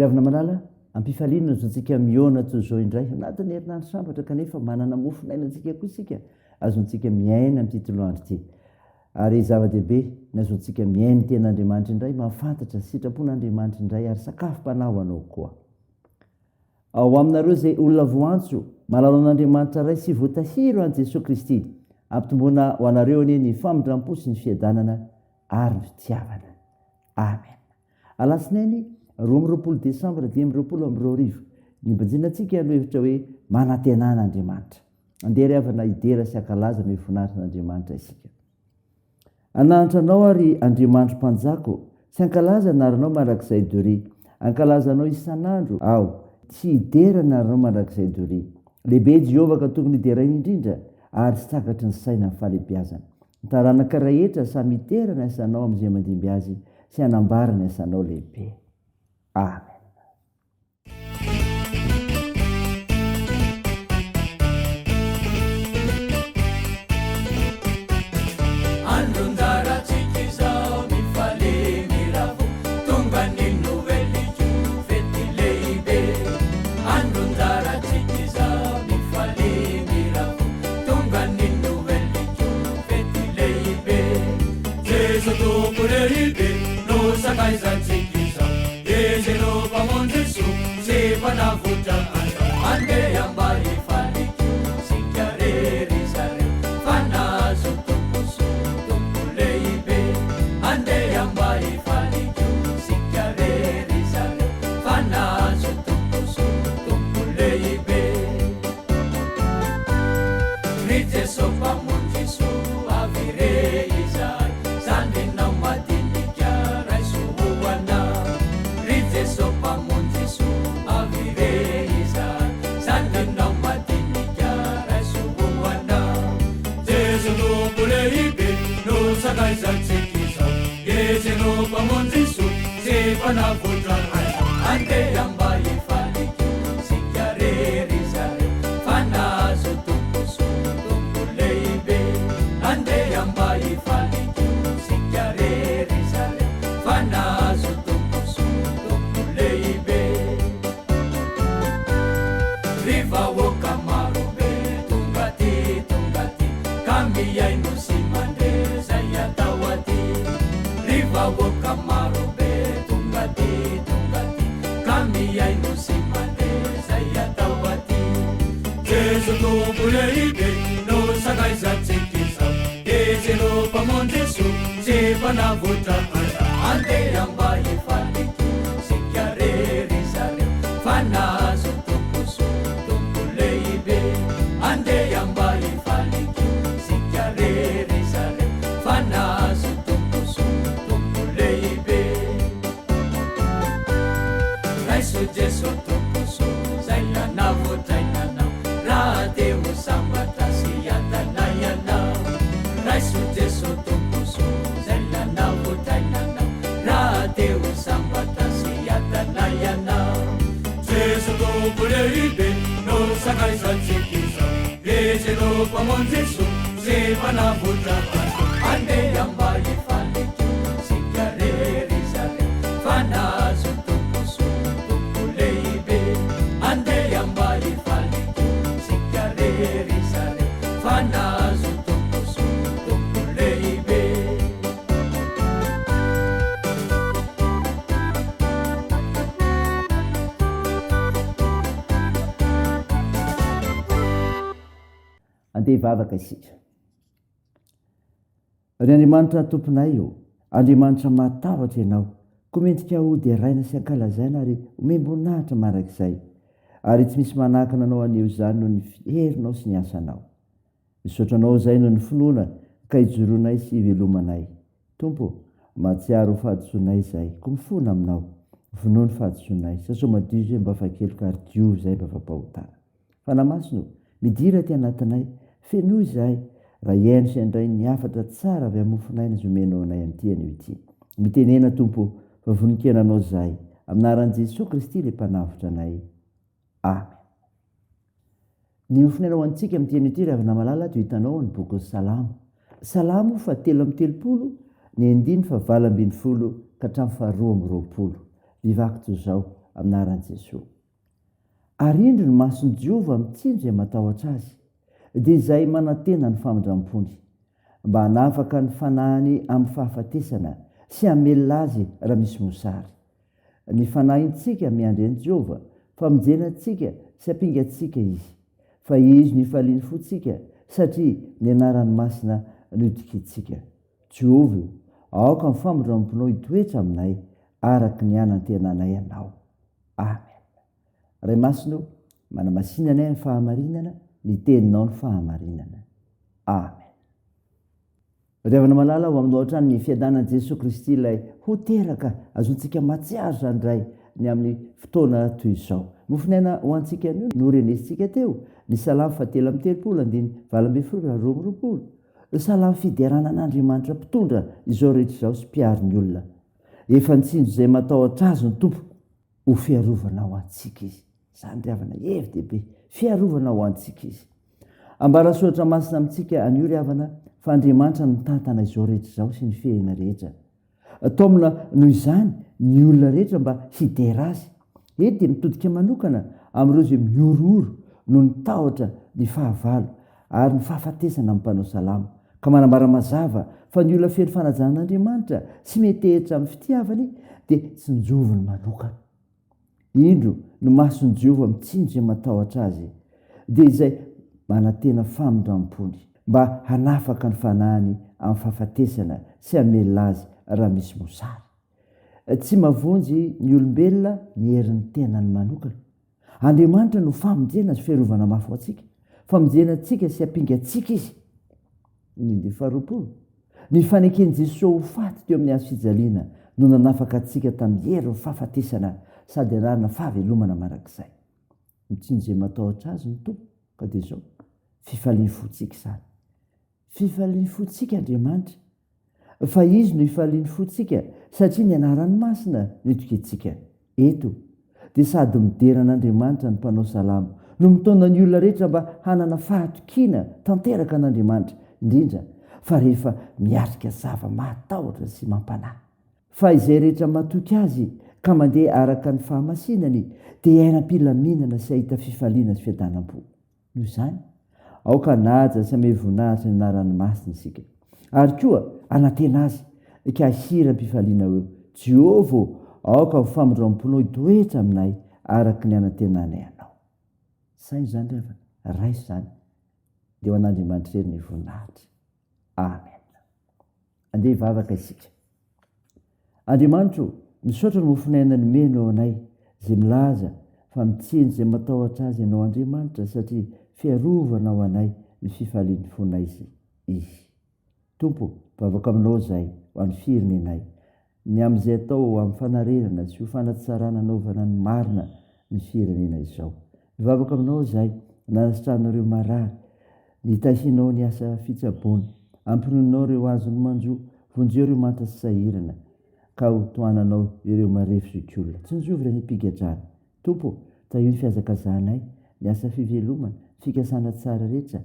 ry avina malala ampifaliana zontsika miona toy zao indray anatin'ny herinandro sambatra kanefa manana mofonainantsika koa isika azontsika miaina amin'ity toloandro ity ary zava-dehibe ny azontsika miainy ten'andriamanitra indray mahafantatra sitrapon'andriamanitra indray ary sakafom-panahoanao koa ao aminareo zay olona voantso malalo an'andriamanitra ray sy voatahiro an' Jesosy Kristy ampitomboana ho anareo anie ny famindram-po sy ny fiadanana ary ny fitiavana. Amen. Alasinainy 12 Desambra 2022 nibajinantsika no hevitra hoe manantenana Andriamanitra. Andeha ry havana idera sy akalaza me vonarin'Andriamanitra isika. Anantranao ary Andriamanitra mpanjako sy ankalaza naranao mandrakizay dory. Ankalazanao isan'andro ao tsy idera naranao mandrakizay dory. Lehibe Jehova ka tokony iderainy indrindra ary sy takatry ny saina ny fahalebiazana. Taranaka rehetra samy iterana isanao amin'izay mandimby azy sy anambarana isanao lehibe. Amen. Andeha hivavaka isika. Ry Andriamanitra tomponay io, Andriamanitra matavatra ianao, komendrika ody araina sy ankalazaina ary omem-boninahitra mandrakizay, ary tsy misy manakana anao anio izany noho ny fiherinao sy ny asanao. Misaotranao izay noho ny finoana ka hijoroanay sy hivelomanay. Tompo, mahatsiaro fahadisoanay izay, ko mifona aminao, vonoa ny fahadisoanay, sasoa madio izay mba fahakeloko ary dio izay mba fampahotana. Fanamasino, midira ty anatinay, feno izahay, raha iaino sy andray ny afatra tsara avy amofonaina zomenao anay amin'ity ity. Mitenena Tompo, fa vonikeranao izahay, aminaran'i Jesosy Kristy le mpanavotra anay. Amen. Ny ofinainao antsika amin'ity ity ry havana malala dia hitanao ny boky Salamo. Salamo 3:30, ny 9:20 ka hatramin'ny 2:20. Vivako toy izao. aminaran'i Jesosy. Ary indro ny mason'i Jehovah mitsinjo izay matahotra azy, dia izay manantena ny famindram-pony, mba hanafaka ny fanahiny amin'ny fahafatesana sy hamelona azy raha misy mosary. Ny fanahintsika miandry Jehovah, famonjenantsika sy hampingantsika izy, fa izy ny faliany fotsika satria ny anarany masina nodikintsika. Jehovah, aoka ny famindram-ponao hitoetra aminay araka ny anantenanay ianao. Amen. Ray masino, manamasinanay ny fahamarinana, ny teninao ny fahamarinana. Amen. Ravana malala ho aminao hatrany ny fiadanan'i Jesosy Kristy ilay ho teraka azontsika matsiaro zany indray ny amin'ny fotoana toy izao. Mofinaina ho antsika io no renesintsika teo ny salamy 7:2-20. Salamy fiderana an'Andriamanitra mpitondra izao rehetra izao sy mpiary olona. Efa nitsinjo izay matahotra azy ny Tompo, ho fiarovana ho antsika izy. Zany ry havana evy dehibe, fiarovana ho antsika izy. Ambara soratra masina amintsika anio ry havana fa Andriamanitra no mitantana izao rehetra izao sy ny fiaina rehetra. Taomina noho izany ny olona rehetra mba hidera azy. Eto dia mitodika manokana amin'ireo izay miorooro no ny tahotra ny fahavalo ary ny fahafatesana amin'ny mpanao salama, ka manambara mazava fa ny olona feno fanajanan'Andriamanitra sy metehitra amin'ny fitiavany dia tsy njovony manokana. Indro no mason'i Jehovah mitsinjo izay matahotra azy, dia izay manantena famindram-pony mba hanafaka ny fanahiny amin'ny fahafatesana sy hamelona azy raha misy mosary. Tsy mavonjy ny olombelona ny herin'ny tenany manokana. Andriamanitra no famonjena sy fiarovana mafy ho antsika, famonjenantsika sy hampingantsika izy. Ny faneken'i Jesosy ho faty teo amin'ny hazo fijaliana no nanafaka antsika tamin'ny herin'ny fahafatesana sady anarana fahavelomana marak'izay. Mitsinjo izay matahotra azy ny Tompo, ka dia izao fifaliany fotsika izany. Fifaliany fotsika Andriamanitra, fa izy no hifaliany fotsika satria ny anarany masina nitokintsika. Eto dia sady midera an'Andriamanitra ny mpanao salama no mitondra ny olona rehetra mba hanana fahatokiana tanteraka an'Andriamanitra, indrindra fa rehefa miarika zava-matahotra sy mampanahy. Fa izay rehetra matoky azy ka mandeha araka ny fahamasinany dia ainam-pilaminana sy ahita fifaliana sy fiadanam-po. Noho izany, aoka naja sy ame voninahitra ny anaran'ny masina isika, ary koa anantena azy ka hira mpifaliana eo. Jehovah, aoka ny famindram-ponao hitoetra aminay araka ny anantenanay anao. Saina izany rehefa raisy izany dia ho an'Andriamanitra hery ny voninahitra. Amen. Andeha hivavaka isika. Andriamanitra, misaotra ny mofinainany meno anay izay milaza fa mitsinjo izay matahotra azy ianao Andriamanitra satria fiarovana ho anay ny fifaliany fonay izy. Tompo, vavaka aminao izay ho an'ny firenenay, ny amin'izay atao amin'ny fanarenana sy ho fanatsarana anaovana ny marina ny firenena izao. Vavaka aminao izay nanasitranareo marary, ny tahisinao ny asa fitsaboana, ampinoninao ireo azony manjo, vonjeo ireo manta sy sahirana, ka ho toananao ireo marefo sy olona. Tsy nijovy ny mpigadrana. Tompo, tahio ny fiazakazanay, ny asa fivelomana, fikasana tsara rehetra,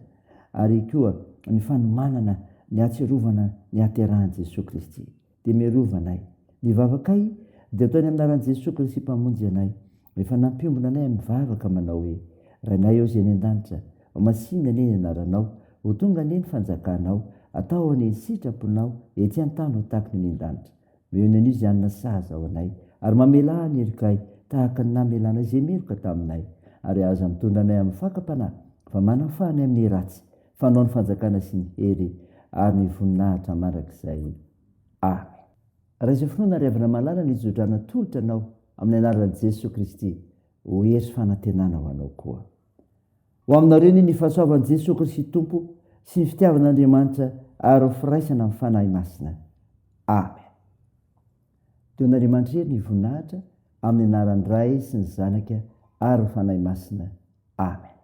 ary koa ny fanomanana, ny atsirovana ny aterahan'i Jesosy Kristy. Dia miarovanay. Ny vavakay dia ataony amin'ny anaran'i Jesosy Kristy mpamonjy anay. Rehefa nampiombona anay amin'ny vavaka manao hoe: Rainay ao izay any an-danitra, ho masinina anie ny anaranao, ho tonga anie ny fanjakanao, atao anie ny sitraponao, ety an-tany ho tahaka ny an-danitra. Mihona an'izy anona saza ao anay, ary mamela ny erikay tahaka ny namelana izay meroka taminay, ary aza mitondra anay amin'ny fakam-panahy, fa manafany amin'ny ratsy, fanao ny fanjakana sy ny hery ary ny voninahitra marak'izay. Amen. Raha izay finoana riavana malala ny ijodrana tolotra anao amin'ny anaran'i Jesosy Kristy, ho hery sy fanantenana ho anao koa. Ho aminareo ny fahasoavan'i Jesosy Kristy Tompo sy ny fitiavan'Andriamanitra ary ho firaisana amin'ny fanahy masina. Amen. Teo n'Andriamanitra hery ny voninahitra amin'ny anaran'ny Ray sy ny Zanaka ary ny fanahy masina. Amen.